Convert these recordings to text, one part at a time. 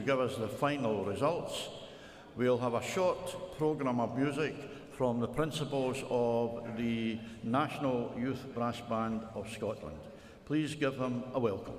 give us the final results. We'll have a short programme of music from the principals of the National Youth Brass Band of Scotland. Please give them a welcome.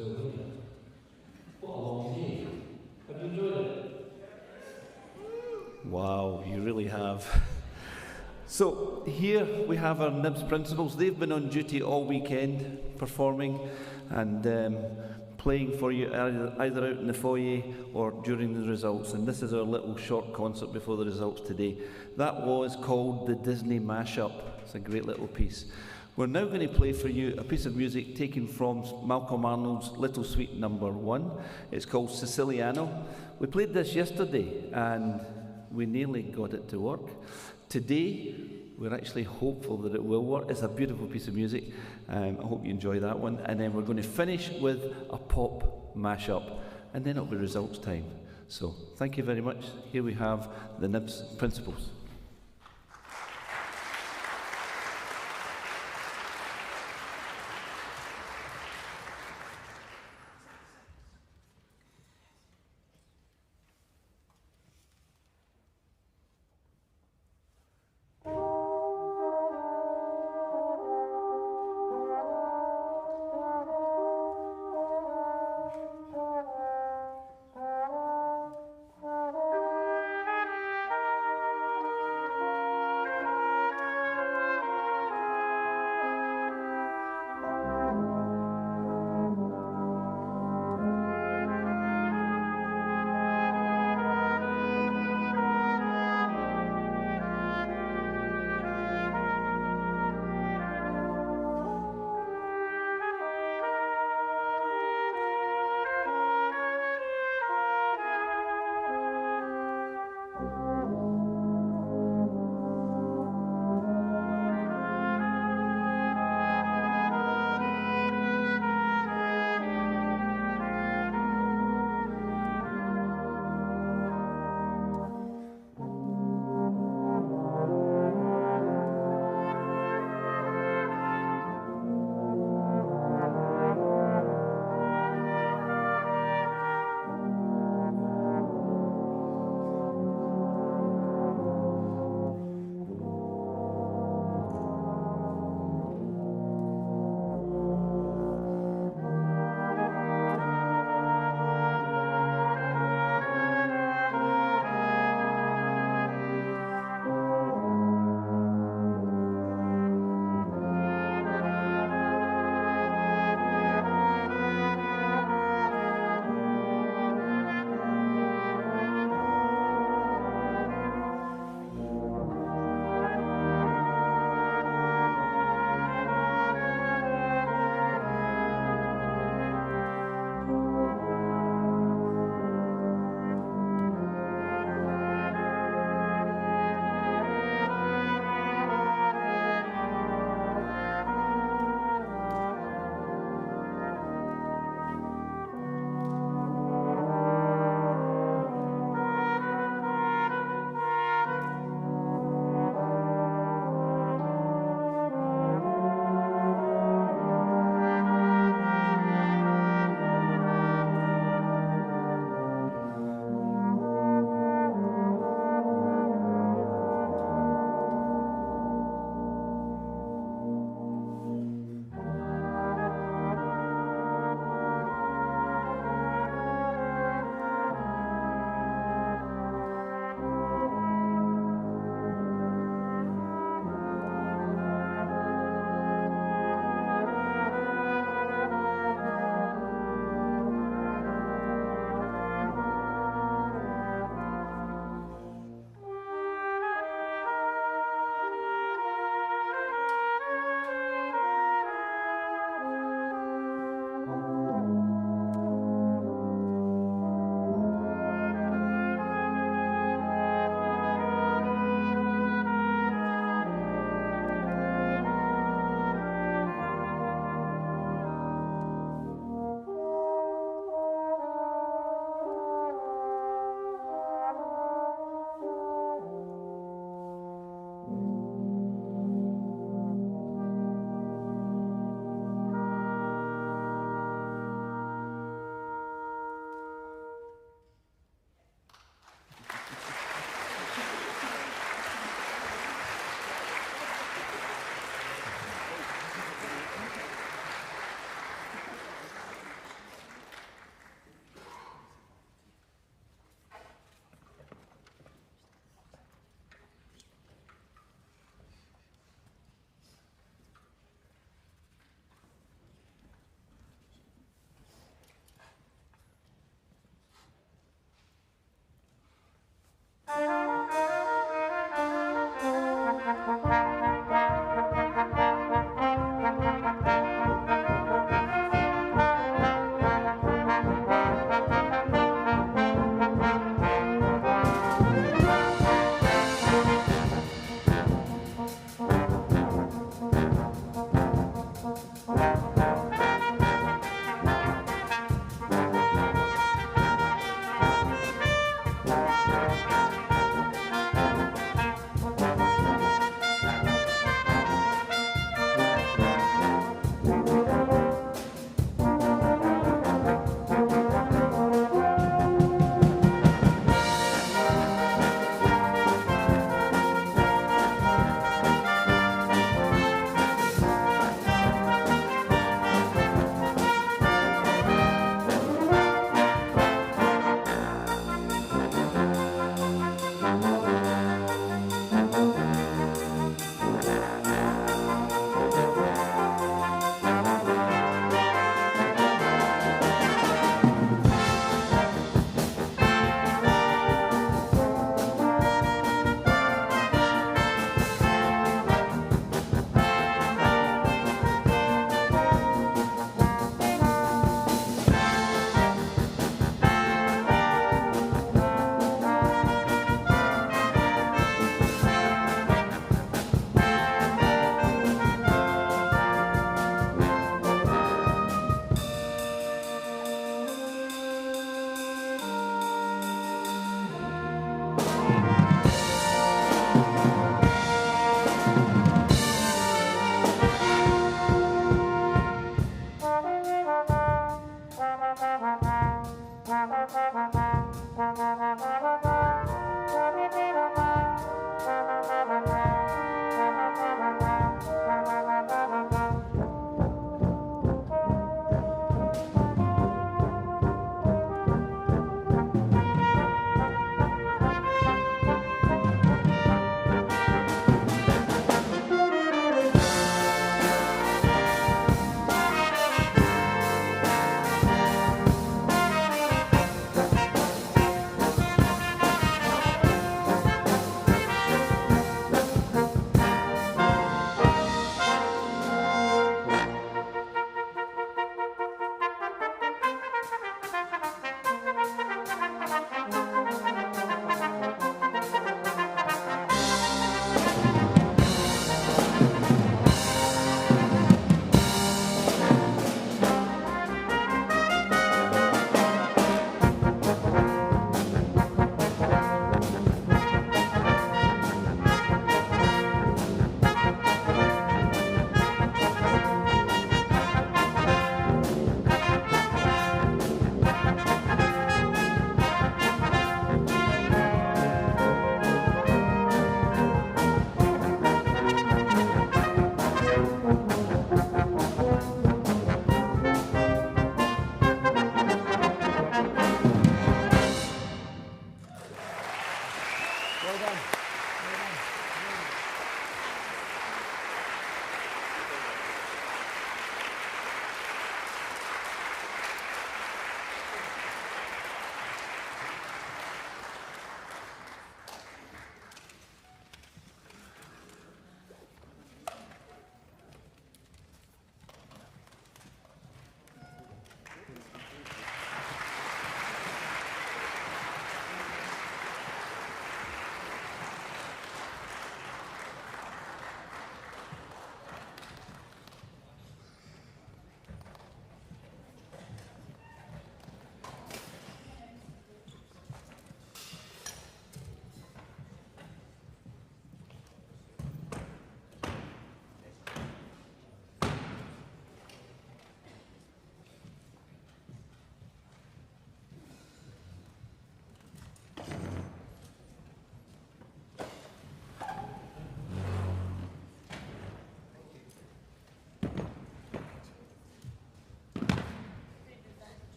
still here. What a long day. Have you enjoyed it? Wow, you really have. So here we have our NIBS principals. They've been on duty all weekend, performing and playing for you either out in the foyer or during the results. And this is our little short concert before the results today. That was called the Disney Mashup. It's a great little piece. We're now going to play for you a piece of music taken from Malcolm Arnold's Little Sweet Number 1. It's called Siciliano. We played this yesterday and we nearly got it to work. Today, we're actually hopeful that it will work. It's a beautiful piece of music. I hope you enjoy that one. And then we're going to finish with a pop mashup. And then it'll be results time. So thank you very much. Here we have the NIBS principals.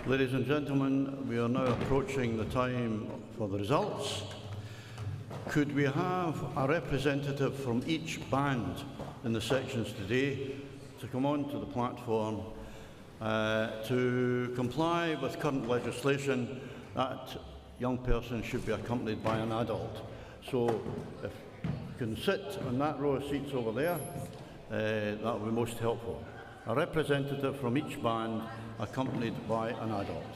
Ladies and gentlemen, we are now approaching the time for the results. Could we have a representative from each band in the sections today to come onto the platform to comply with current legislation? That young person should be accompanied by an adult. So if you can sit on that row of seats over there, that would be most helpful. A representative from each band accompanied by an adult.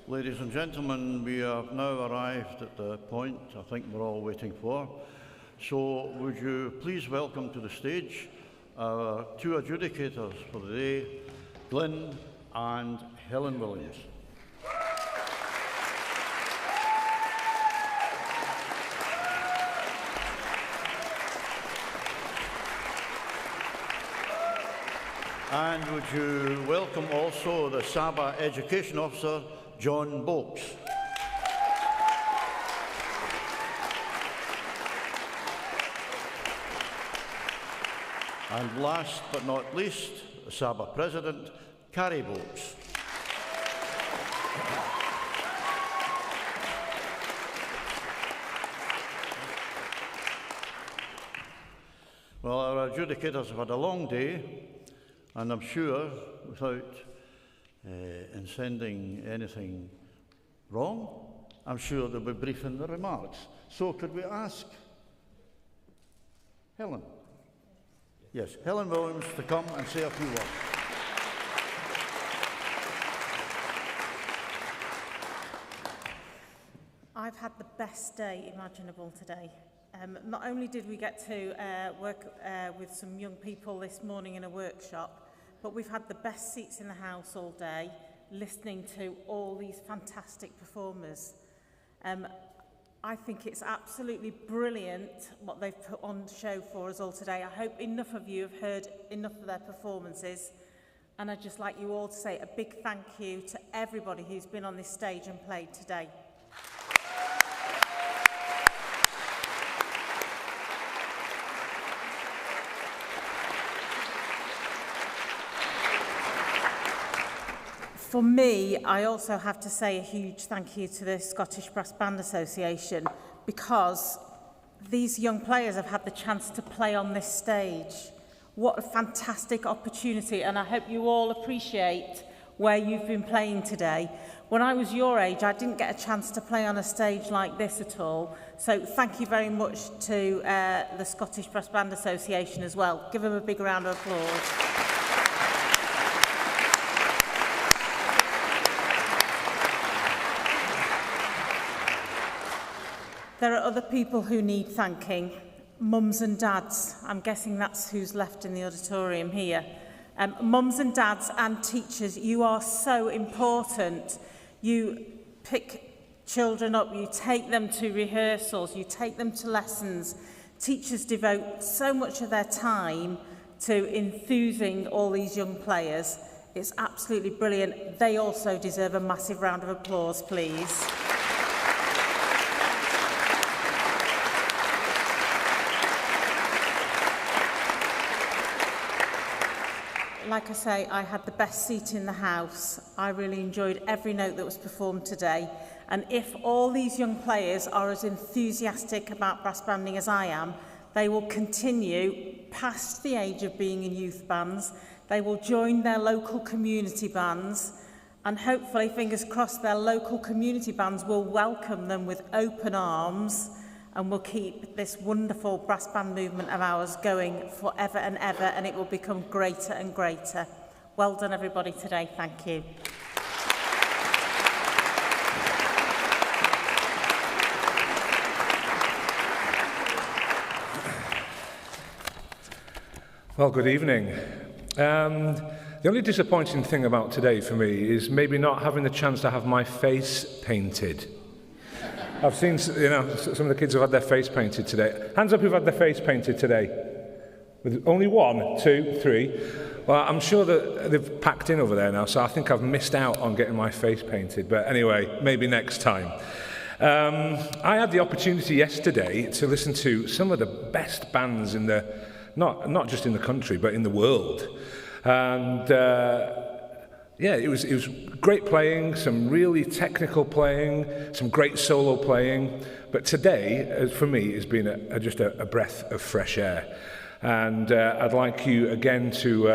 Ladies and gentlemen, we have now arrived at the point I think we're all waiting for. So would you please welcome to the stage our two adjudicators for the day, Glyn and Helen Williams. And would you welcome also the SABA Education Officer, John Bolks. And last but not least, the SABA President, Carrie Bolks. Well, our adjudicators have had a long day, and I'm sure, without in sending anything wrong, I'm sure they'll be brief in their remarks. So could we ask Helen? Yes, Helen Williams to come and say a few words. I've had the best day imaginable today. Not only did we get to work with some young people this morning in a workshop, but we've had the best seats in the house all day, listening to all these fantastic performers. I think it's absolutely brilliant what they've put on show for us all today. I hope enough of you have heard enough of their performances. And I'd just like you all to say a big thank you to everybody who's been on this stage and played today. For me, I also have to say a huge thank you to the Scottish Brass Band Association, because these young players have had the chance to play on this stage. What a fantastic opportunity, and I hope you all appreciate where you've been playing today. When I was your age, I didn't get a chance to play on a stage like this at all, so thank you very much to the Scottish Brass Band Association as well. Give them a big round of applause. There are other people who need thanking. Mums and dads. I'm guessing that's who's left in the auditorium here. Mums and dads and teachers, you are so important. You pick children up, you take them to rehearsals, you take them to lessons. Teachers devote so much of their time to enthusing all these young players. It's absolutely brilliant. They also deserve a massive round of applause, please. Like I say, I had the best seat in the house. I really enjoyed every note that was performed today. And if all these young players are as enthusiastic about brass banding as I am, they will continue past the age of being in youth bands. They will join their local community bands, and hopefully, fingers crossed, their local community bands will welcome them with open arms, and will keep this wonderful brass band movement of ours going forever and ever, and it will become greater and greater. Well done, everybody, today. Thank you. Well, good evening. The only disappointing thing about today for me is maybe not having the chance to have my face painted. I've seen, some of the kids who've had their face painted today. Hands up who've had their face painted today. With only 1, 2, 3. Well, I'm sure that they've packed in over there now, so I think I've missed out on getting my face painted. But anyway, maybe next time. I had the opportunity yesterday to listen to some of the best bands in the, not just in the country, but in the world. And it was great playing, some really technical playing, some great solo playing. But today, for me, has been just a breath of fresh air. And I'd like you again to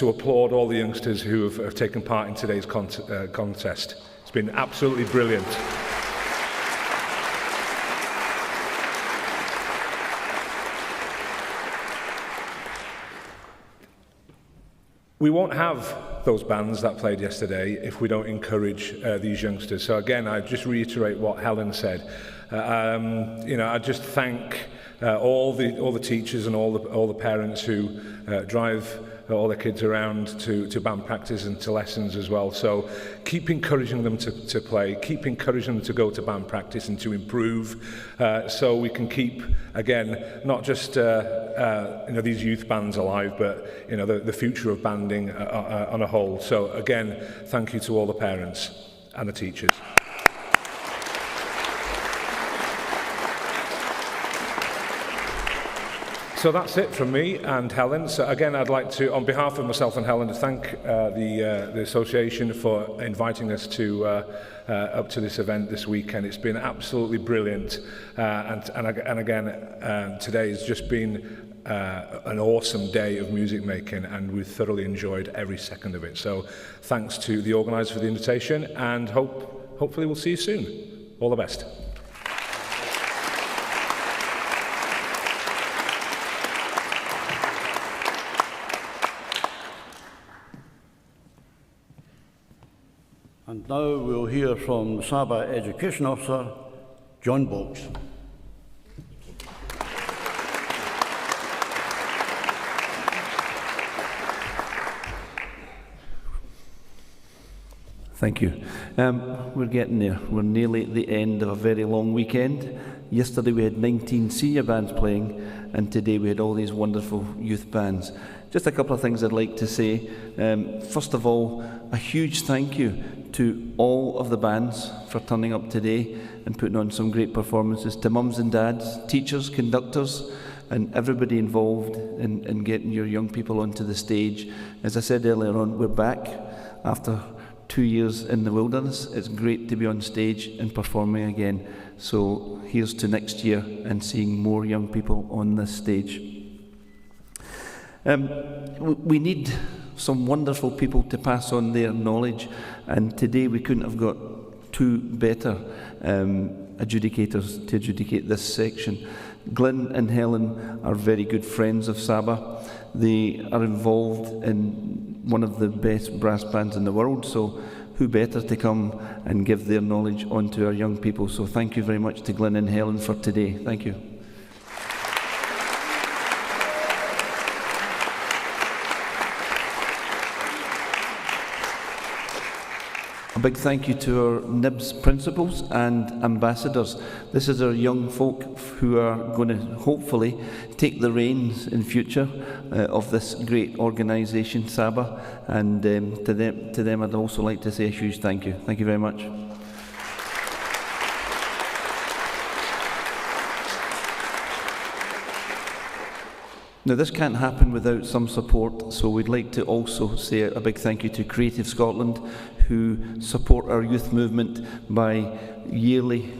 applaud all the youngsters who have taken part in today's contest. It's been absolutely brilliant. We won't have those bands that played yesterday if we don't encourage these youngsters. So again, I just reiterate what Helen said. I just thank all the teachers and all the parents who drive all their kids around to band practice and to lessons as well. So keep encouraging them to play, keep encouraging them to go to band practice and to improve, so we can keep, again, not just these youth bands alive, but the future of banding on a whole. So again, thank you to all the parents and the teachers. So that's it from me and Helen. So again, I'd like to, on behalf of myself and Helen, to thank the association for inviting us up to this event this weekend. It's been absolutely brilliant, and again, today has just been an awesome day of music making, and we've thoroughly enjoyed every second of it. So thanks to the organisers for the invitation, and hopefully we'll see you soon. All the best. And now we'll hear from SABA Education Officer, John Bokes. Thank you. We're getting there. We're nearly at the end of a very long weekend. Yesterday we had 19 senior bands playing, and today we had all these wonderful youth bands. Just a couple of things I'd like to say. First of all, a huge thank you to all of the bands for turning up today and putting on some great performances, to mums and dads, teachers, conductors, and everybody involved in getting your young people onto the stage. As I said earlier on, we're back after 2 years in the wilderness. It's great to be on stage and performing again. So here's to next year and seeing more young people on this stage. We need some wonderful people to pass on their knowledge, and today we couldn't have got two better adjudicators to adjudicate this section. Glyn and Helen are very good friends of SABA. They are involved in one of the best brass bands in the world, so who better to come and give their knowledge on to our young people. So thank you very much to Glyn and Helen for today. Thank you. A big thank you to our NIBS principals and ambassadors. This is our young folk who are going to hopefully take the reins in future of this great organisation, SABA, and to them I'd also like to say a huge thank you. Thank you very much. Now, this can't happen without some support, so we'd like to also say a big thank you to Creative Scotland, who support our youth movement by yearly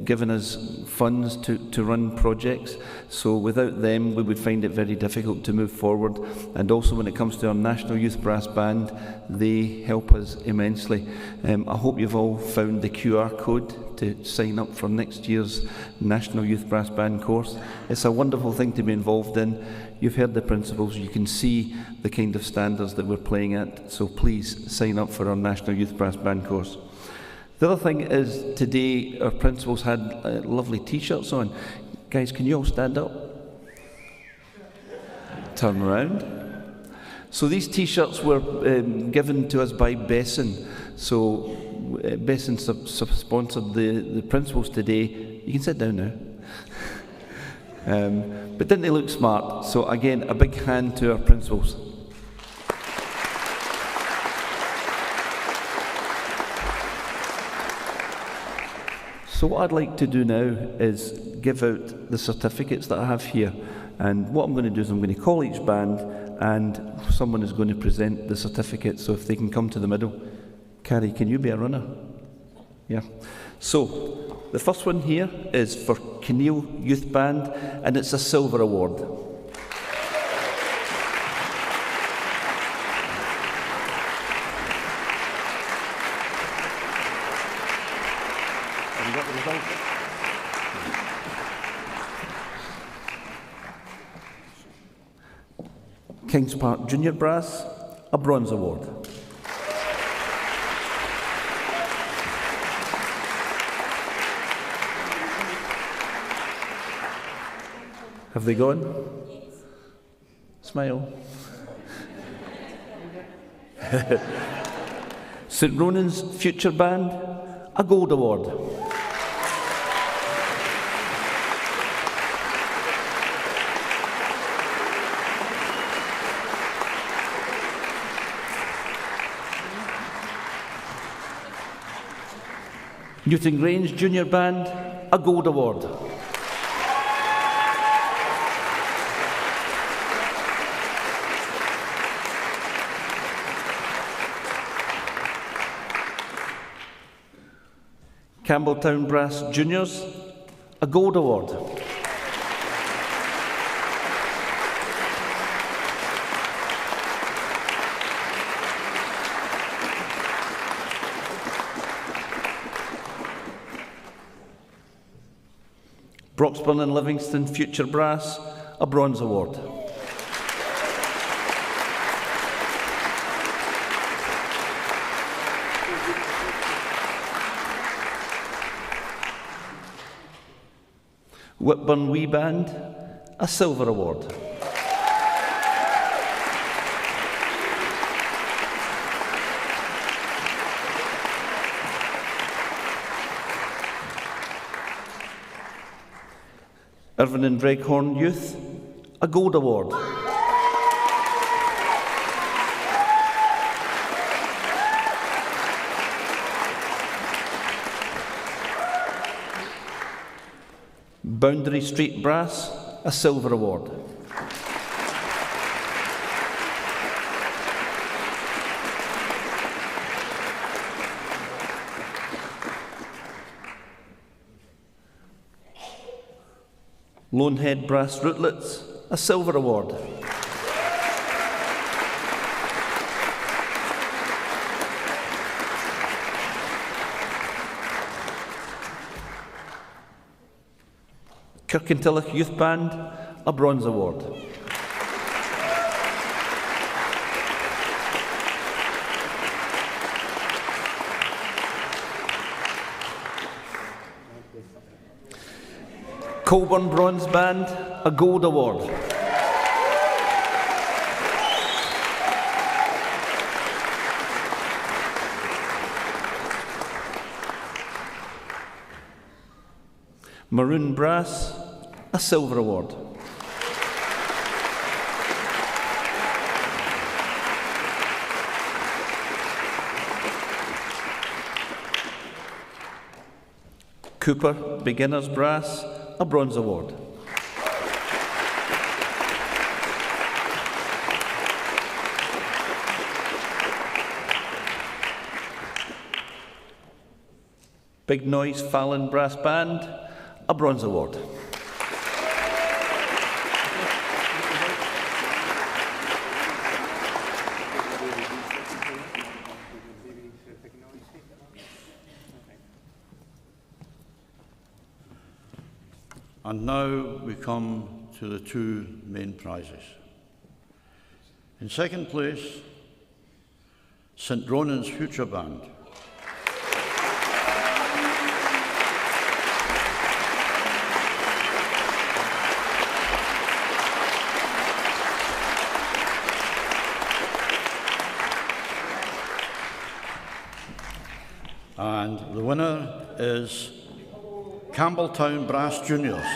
giving us funds to run projects. So without them, we would find it very difficult to move forward. And also when it comes to our National Youth Brass Band, they help us immensely. I hope you've all found the QR code to sign up for next year's National Youth Brass Band course. It's a wonderful thing to be involved in. You've heard the principles, you can see the kind of standards that we're playing at, so please sign up for our National Youth Brass Band course. The other thing is, today our principals had lovely t-shirts on. Guys, can you all stand up? Turn around. So these t-shirts were given to us by Besson. So Besson sponsored the principals today. You can sit down now. But didn't they look smart? So again, a big hand to our principals. So what I'd like to do now is give out the certificates that I have here. And what I'm going to do is I'm going to call each band and someone is going to present the certificate. So if they can come to the middle. Carrie, can you be a runner? Yeah. So the first one here is for Kinneil Youth Band, and it's a silver award. Have you got the result? Kings Park Junior Brass, a bronze award. Have they gone? Yes. Smile. St Ronan's Future Band, a gold award. Newton Grange Junior Band, a gold award. Campbelltown Brass Juniors, a gold award. Broxburn and Livingston Future Brass, a bronze award. Whitburn Wee Band, a silver award. Irvine and Dreghorn Youth, a gold award. Boundary Street Brass, a silver award. Lonehead Brass Rootlets, a silver award. Kirkintilloch Youth Band, a bronze award. Colburn Bronze Band, a gold award. Maroon Brass, a silver award. Cooper Beginners Brass, a bronze award. Big Noise Fallon Brass Band, a bronze award. And now we come to the two main prizes. In second place, St Ronan's Future Band. And the winner is Campbelltown Brass Juniors.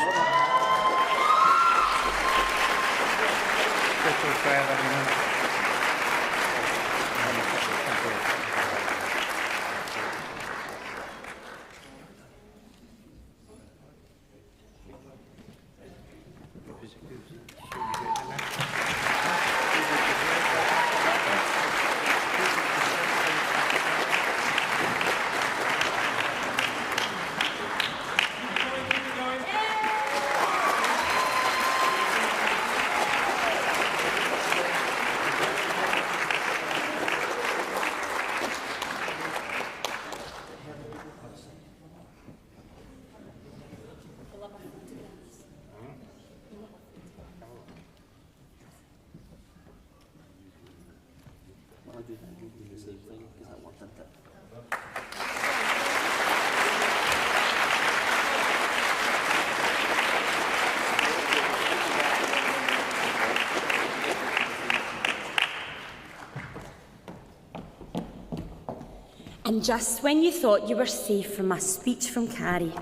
And just when you thought you were safe from a speech from Carrie,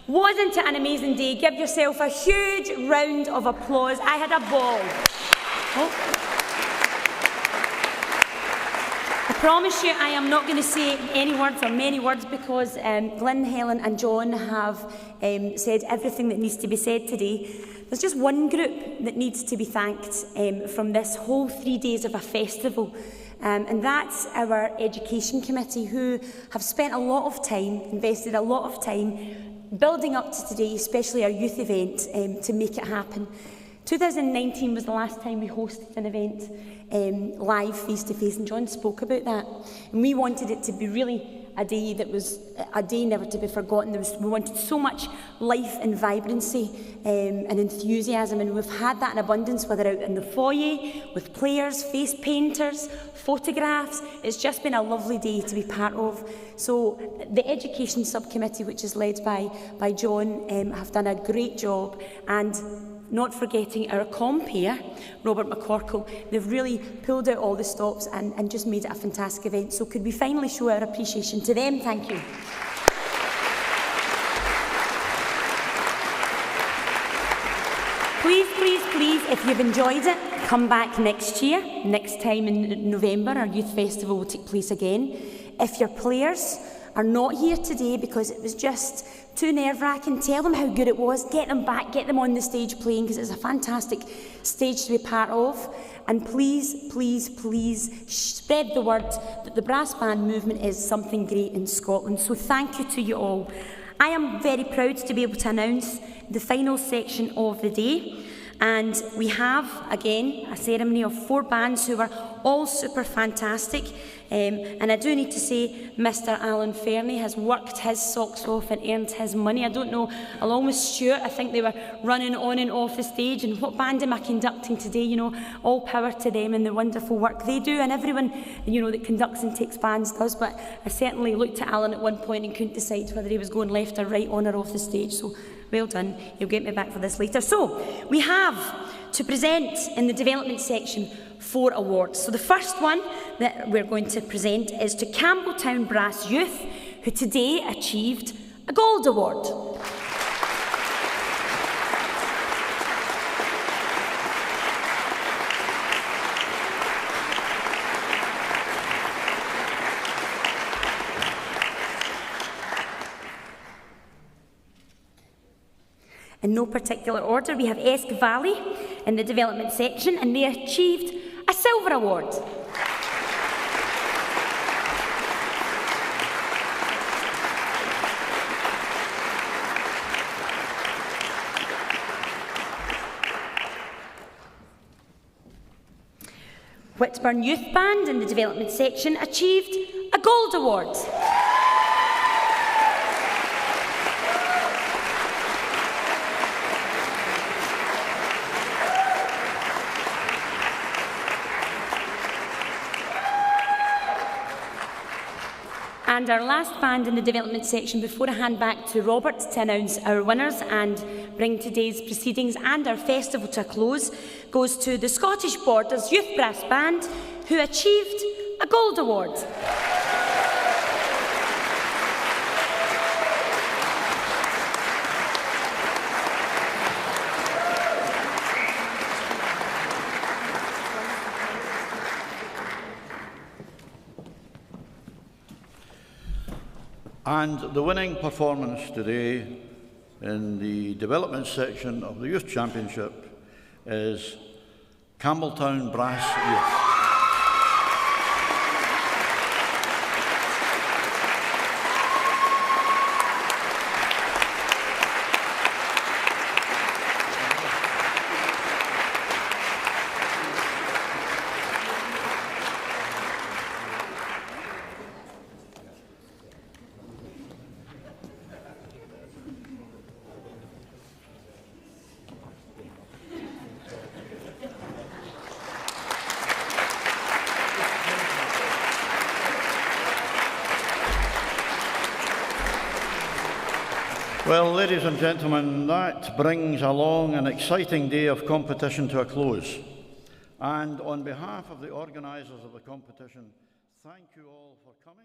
wasn't it an amazing day? Give yourself a huge round of applause. I had a ball. Oh. I promise you I am not going to say any words or many words because Glyn, Helen and John have said everything that needs to be said today. There's just one group that needs to be thanked from this whole 3 days of a festival. And that's our Education Committee, who have spent a lot of time, invested a lot of time, building up to today, especially our youth event, to make it happen. 2019 was the last time we hosted an event live, face-to-face, and John spoke about that. And we wanted it to be really a day that was a day never to be forgotten. We wanted so much life and vibrancy and enthusiasm, and we've had that in abundance, whether out in the foyer, with players, face painters, photographs. It's just been a lovely day to be part of. So the Education Subcommittee, which is led by John, have done a great job, and not forgetting our compere, Robert McCorkle. They've really pulled out all the stops and just made it a fantastic event. So could we finally show our appreciation to them? Thank you. Please, please, please, if you've enjoyed it, come back next year. Next time in November, our youth festival will take place again. If your players are not here today because it was just too nerve-wracking, tell them how good it was, get them back, get them on the stage playing, because it's a fantastic stage to be part of. And please, please, please spread the word that the brass band movement is something great in Scotland. So thank you to you all. I am very proud to be able to announce the final section of the day. And we have, again, a ceremony of 4 bands who are all super fantastic. And I do need to say, Mr. Alan Fernie has worked his socks off and earned his money. I don't know, along with Stuart, I think they were running on and off the stage. And what band am I conducting today? You know, all power to them and the wonderful work they do. And everyone, you know, that conducts and takes bands does. But I certainly looked at Alan at one point and couldn't decide whether he was going left or right, on or off the stage. So well done. You'll get me back for this later. So we have to present in the development section 4 awards. So the first one that we're going to present is to Campbelltown Brass Youth, who today achieved a Gold Award. In no particular order, we have Esk Valley in the development section, and they achieved a silver award. Whitburn Youth Band in the development section achieved a gold award. And our last band in the development section, before I hand back to Robert to announce our winners and bring today's proceedings and our festival to a close, goes to the Scottish Borders Youth Brass Band, who achieved a gold award. And the winning performance today in the development section of the Youth Championship is Campbelltown Brass Youth. Well, ladies and gentlemen, that brings a long and exciting day of competition to a close. And on behalf of the organisers of the competition, thank you all for coming.